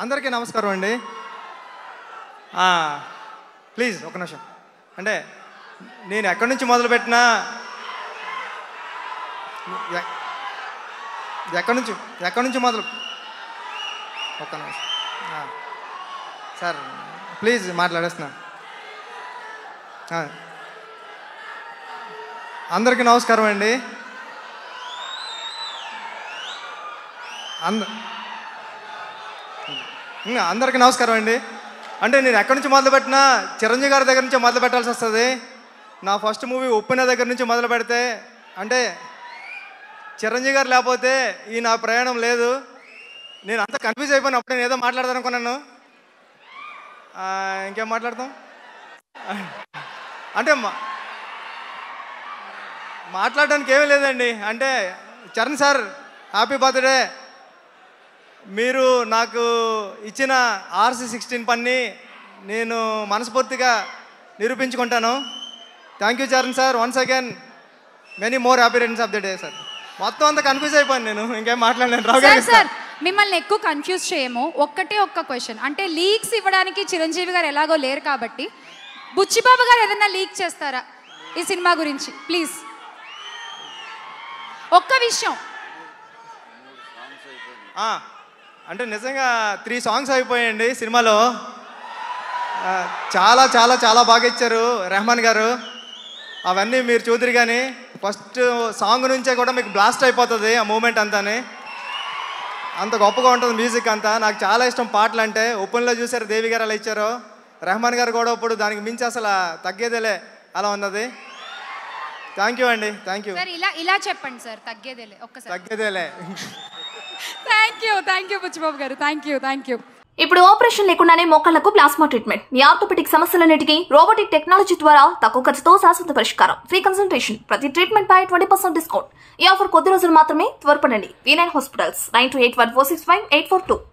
అందరికీ నమస్కారం అండి. ప్లీజ్ ఒక నిమిషం. అంటే నేను ఎక్కడి నుంచి మొదలుపెట్టినా ఎక్కడి నుంచి మొదలు ఒక్క నిమిషం సార్, ప్లీజ్ మాట్లాడేస్తున్నా. అందరికీ నమస్కారం అండి. అందరికీ నమస్కారం అండి. అంటే నేను ఎక్కడి నుంచి మొదలుపెట్టినా చిరంజీవి గారి దగ్గర నుంచి మొదలు పెట్టాల్సి వస్తుంది. నా ఫస్ట్ మూవీ ఉప్పిన దగ్గర నుంచి మొదలు పెడితే అంటే చిరంజీవి గారు లేకపోతే ఈ నా ప్రయాణం లేదు. నేను అంతా కన్ఫ్యూజ్ అయిపోయినా. అప్పుడు నేను ఏదో మాట్లాడదాను అనుకున్నాను. ఇంకేం మాట్లాడతాం అంటే మాట్లాడడానికి ఏమీ లేదండి. అంటే చరణ్ సార్, హ్యాపీ బర్త్డే. మీరు నాకు ఇచ్చిన RC16 పని నేను మనస్ఫూర్తిగా నిరూపించుకుంటాను. Thank you Charan sir. Once again many more happy returns of the day sir. మొత్తం అంతా కన్ఫ్యూజ్ అయిపోయాను నేను. ఇంకేం మాట్లాడలేను. రావు గారు సార్, మిమ్మల్ని ఎక్కువ కన్ఫ్యూజ్ చేయము. ఒక్క క్వశ్చన్. అంటే లీక్స్ ఇవ్వడానికి చిరంజీవి గారు ఎలాగో లేరు కాబట్టి బుచ్చిబాబు గారు ఏదైనా లీక్ చేస్తారా ఈ సినిమా గురించి? ప్లీజ్ ఒక్క విషయం. అంటే నిజంగా 3 సాంగ్స్ అయిపోయాయండి సినిమాలో. చాలా చాలా చాలా బాగా ఇచ్చారు రెహమాన్ గారు. అవన్నీ మీరు చూద్దరు. కానీ ఫస్ట్ సాంగ్ నుంచే కూడా మీకు బ్లాస్ట్ అయిపోతుంది ఆ మూమెంట్ అంతానే. అంత గొప్పగా ఉంటుంది మ్యూజిక్ అంతా. నాకు చాలా ఇష్టం పాటలు అంటే. ఓపెన్లో చూసారు దేవి గారు అలా ఇచ్చారు. రెహమాన్ గారు కూడా ఇప్పుడు దానికి మించి అసలు తగ్గేదేలే అలా ఉన్నది. థ్యాంక్ యూ అండి. Thank you. ఇలా చెప్పండి సార్. తగ్గేదేలే ఒక్కసారి. తగ్గేదేలే. థ్యాంక్ యూ బుచ్చిబాబు గారు. Thank you. ఇప్పుడు ఆపరేషన్ లేకుండానే మోకాళ్లకు ప్లాస్మా ట్రీట్మెంట్. మీ ఆర్థోపెటిక్ సమస్యలన్నిటికీ రోబోటిక్ టెక్నాలజీ ద్వారా తక్కువ ఖర్చుతో శాశ్వత పరిష్కారం. Free consultation. ప్రతి ట్రీట్మెంట్ పై 20% డిస్కౌంట్. ఈ ఆఫర్ కొద్ది రోజులు మాత్రమే. త్వరపడండి. V9 hospitals 9281465842.